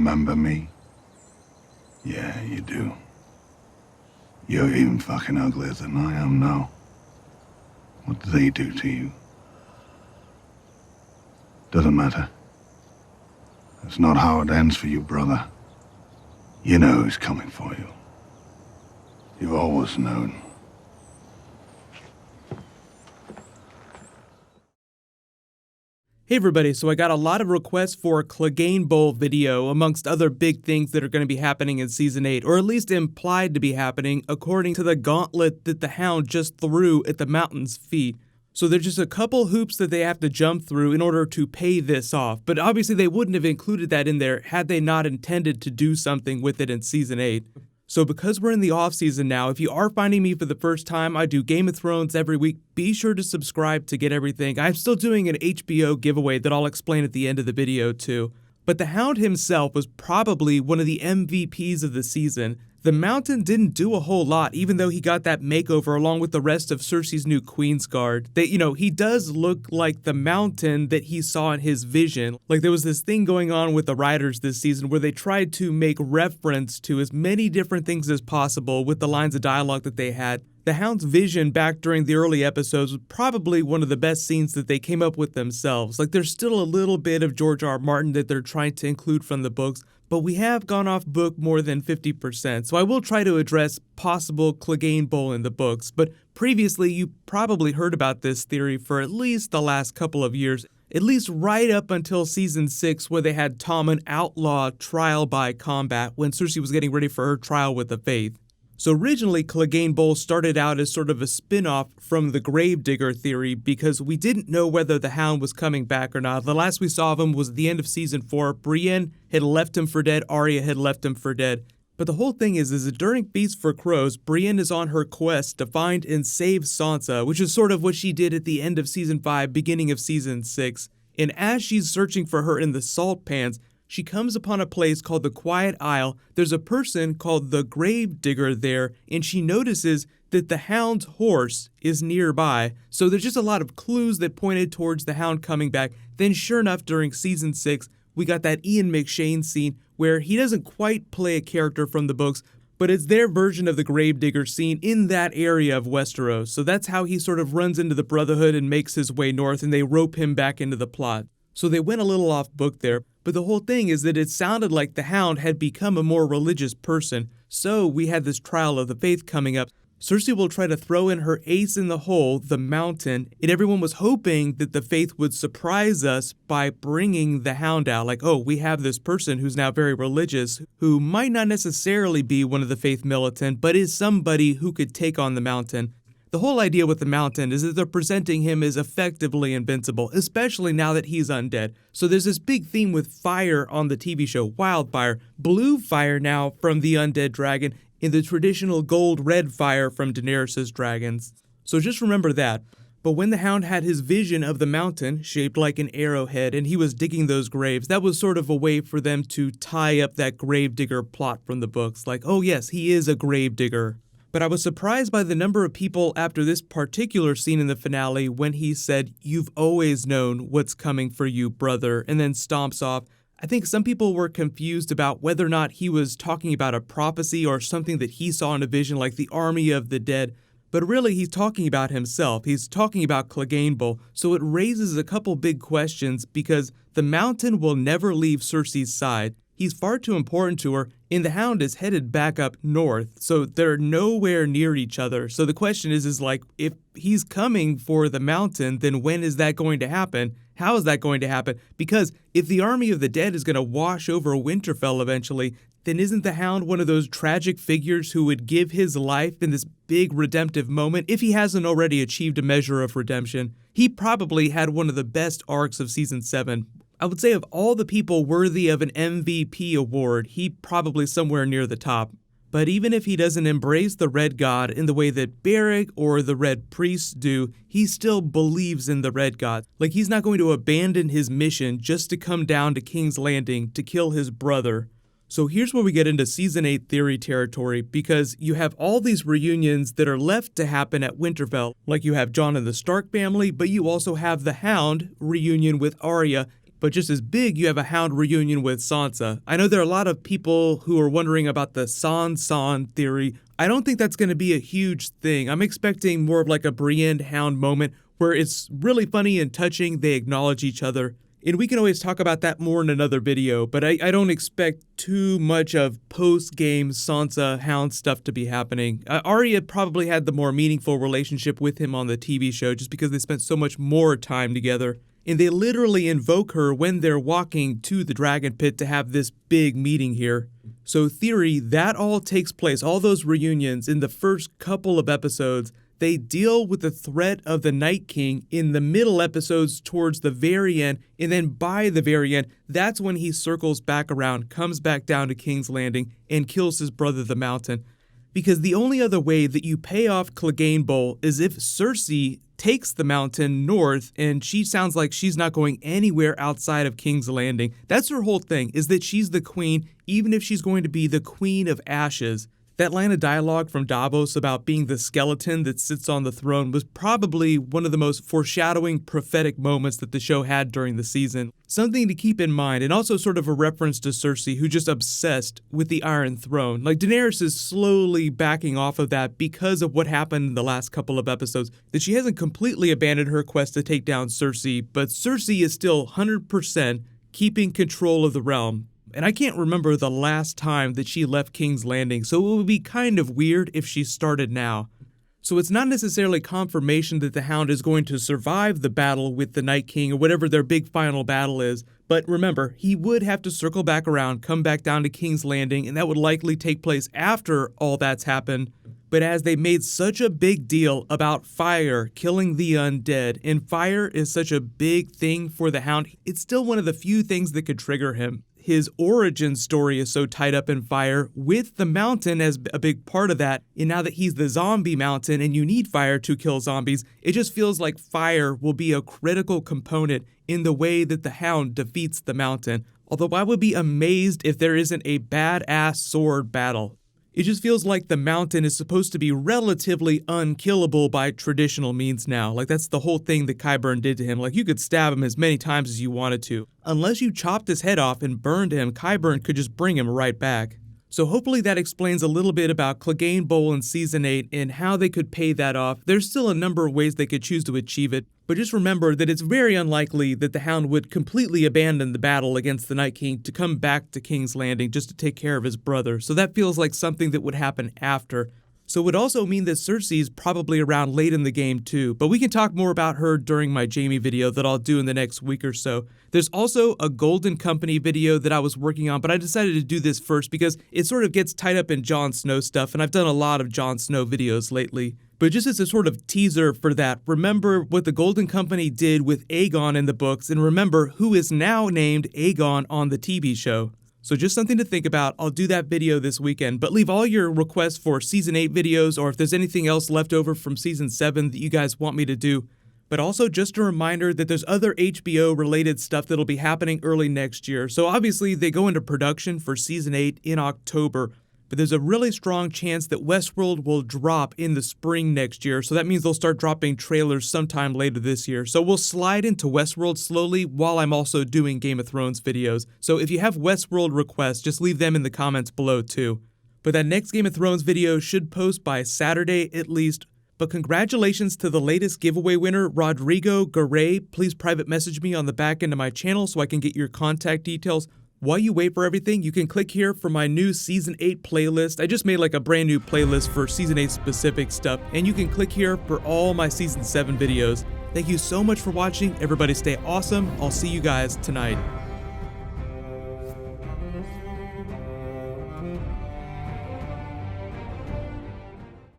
Remember me? Yeah, you do. You're even fucking uglier than I am now. What do they do to you? Doesn't matter. That's not how it ends for you, brother. You know who's coming for you. You've always known. Hey everybody, so I got a lot of requests for a Cleganebowl video amongst other big things that are going to be happening in Season 8, or at least implied to be happening according to the gauntlet that the Hound just threw at the Mountain's feet. So there's just a couple hoops that they have to jump through in order to pay this off, but obviously they wouldn't have included that in there had they not intended to do something with it in Season 8. So because we're in the off-season now, if you are finding me for the first time, I do Game of Thrones every week. Be sure to subscribe to get everything. I'm still doing an HBO giveaway that I'll explain at the end of the video too. But the Hound himself was probably one of the MVPs of the season. The Mountain didn't do a whole lot, even though he got that makeover along with the rest of Cersei's new Queen's Guard. He does look like the Mountain that he saw in his vision. Like there was this thing going on with the writers this season where they tried to make reference to as many different things as possible with the lines of dialogue that they had. The Hound's vision back during the early episodes was probably one of the best scenes that they came up with themselves. Like there's still a little bit of George R. R. Martin that they're trying to include from the books, but we have gone off book more than 50%, so I will try to address possible Cleganebowl in the books, but previously you probably heard about this theory for at least the last couple of years, at least right up until Season 6 where they had Tommen outlaw trial by combat when Cersei was getting ready for her trial with the Faith. So originally, Cleganebowl started out as sort of a spin-off from the Gravedigger theory because we didn't know whether the Hound was coming back or not. The last we saw of him was at the end of Season 4. Brienne had left him for dead, Arya had left him for dead. But the whole thing is that during Feast for Crows, Brienne is on her quest to find and save Sansa, which is sort of what she did at the end of Season 5, beginning of Season 6. And as she's searching for her in the salt pans, she comes upon a place called the Quiet Isle. There's a person called the Gravedigger there, and she notices that the Hound's horse is nearby. So there's just a lot of clues that pointed towards the Hound coming back. Then sure enough, during Season 6, we got that Ian McShane scene where he doesn't quite play a character from the books, but it's their version of the Gravedigger scene in that area of Westeros. So that's how he sort of runs into the Brotherhood and makes his way north, and they rope him back into the plot. So they went a little off book there, but the whole thing is that it sounded like the Hound had become a more religious person, so we had this trial of the Faith coming up. Cersei will try to throw in her ace in the hole, the Mountain, and everyone was hoping that the Faith would surprise us by bringing the Hound out. Like, oh, we have this person who's now very religious, who might not necessarily be one of the Faith militant, but is somebody who could take on the Mountain. The whole idea with the Mountain is that they're presenting him as effectively invincible, especially now that he's undead. So there's this big theme with fire on the TV show, wildfire, blue fire now from the undead dragon, and the traditional gold-red fire from Daenerys' dragons. So just remember that. But when the Hound had his vision of the Mountain, shaped like an arrowhead, and he was digging those graves, that was sort of a way for them to tie up that Gravedigger plot from the books. Like, oh yes, he is a Gravedigger. But I was surprised by the number of people after this particular scene in the finale when he said, "You've always known what's coming for you, brother," and then stomps off. I think some people were confused about whether or not he was talking about a prophecy or something that he saw in a vision like the army of the dead. But really, he's talking about himself. He's talking about Cleganebowl. So it raises a couple big questions because the Mountain will never leave Cersei's side. He's far too important to her, and the Hound is headed back up north, so they're nowhere near each other. So the question is like, if he's coming for the Mountain, then when is that going to happen? How is that going to happen? Because if the army of the dead is going to wash over Winterfell eventually, then isn't the Hound one of those tragic figures who would give his life in this big redemptive moment if he hasn't already achieved a measure of redemption? He probably had one of the best arcs of Season 7. I would say of all the people worthy of an MVP award, he probably somewhere near the top. But even if he doesn't embrace the Red God in the way that Beric or the Red Priests do, he still believes in the Red God. Like, he's not going to abandon his mission just to come down to King's Landing to kill his brother. So here's where we get into Season 8 theory territory, because you have all these reunions that are left to happen at Winterfell. Like, you have Jon and the Stark family, but you also have the Hound reunion with Arya. But just as big, you have a Hound reunion with Sansa. I know there are a lot of people who are wondering about the Sansa theory. I don't think that's going to be a huge thing. I'm expecting more of like a Brienne Hound moment where it's really funny and touching, they acknowledge each other. And we can always talk about that more in another video, but I don't expect too much of post-game Sansa Hound stuff to be happening. Arya probably had the more meaningful relationship with him on the TV show just because they spent so much more time together. And they literally invoke her when they're walking to the dragon pit to have this big meeting here. So theory, that all takes place, all those reunions in the first couple of episodes. They deal with the threat of the Night King in the middle episodes towards the very end, and then by the very end, that's when he circles back around, comes back down to King's Landing, and kills his brother the Mountain. Because the only other way that you pay off Cleganebowl is if Cersei takes the Mountain north, and she sounds like she's not going anywhere outside of King's Landing. That's her whole thing, is that she's the queen, even if she's going to be the Queen of Ashes. That line of dialogue from Davos about being the skeleton that sits on the throne was probably one of the most foreshadowing prophetic moments that the show had during the season. Something to keep in mind, and also sort of a reference to Cersei, who's just obsessed with the Iron Throne. Like, Daenerys is slowly backing off of that because of what happened in the last couple of episodes, that she hasn't completely abandoned her quest to take down Cersei, but Cersei is still 100% keeping control of the realm. And I can't remember the last time that she left King's Landing, so it would be kind of weird if she started now. So it's not necessarily confirmation that the Hound is going to survive the battle with the Night King or whatever their big final battle is, but remember, he would have to circle back around, come back down to King's Landing, and that would likely take place after all that's happened. But as they made such a big deal about fire killing the undead, and fire is such a big thing for the Hound, it's still one of the few things that could trigger him. His origin story is so tied up in fire, with the Mountain as a big part of that, and now that he's the zombie Mountain and you need fire to kill zombies, it just feels like fire will be a critical component in the way that the Hound defeats the Mountain. Although I would be amazed if there isn't a badass sword battle. It just feels like the Mountain is supposed to be relatively unkillable by traditional means now. Like, that's the whole thing that Qyburn did to him. Like, you could stab him as many times as you wanted to. Unless you chopped his head off and burned him, Qyburn could just bring him right back. So hopefully that explains a little bit about Cleganebowl in Season 8 and how they could pay that off. There's still a number of ways they could choose to achieve it, but just remember that it's very unlikely that the Hound would completely abandon the battle against the Night King to come back to King's Landing just to take care of his brother, so that feels like something that would happen after. So it would also mean that Cersei's probably around late in the game too, but we can talk more about her during my Jaime video that I'll do in the next week or so. There's also a Golden Company video that I was working on, but I decided to do this first because it sort of gets tied up in Jon Snow stuff, and I've done a lot of Jon Snow videos lately. But just as a sort of teaser for that, remember what the Golden Company did with Aegon in the books, and remember who is now named Aegon on the TV show. So just something to think about. I'll do that video this weekend, but leave all your requests for Season 8 videos, or if there's anything else left over from Season 7 that you guys want me to do. But also just a reminder that there's other HBO related stuff that'll be happening early next year. So obviously they go into production for Season 8 in October, but there's a really strong chance that Westworld will drop in the spring next year, so that means they'll start dropping trailers sometime later this year. So we'll slide into Westworld slowly while I'm also doing Game of Thrones videos. So if you have Westworld requests, just leave them in the comments below too. But that next Game of Thrones video should post by Saturday at least. But congratulations to the latest giveaway winner, Rodrigo Garay. Please private message me on the back end of my channel so I can get your contact details. While you wait for everything, you can click here for my new Season 8 playlist. I just made like a brand new playlist for Season 8 specific stuff, and you can click here for all my Season 7 videos. Thank you so much for watching. Everybody stay awesome. I'll see you guys tonight.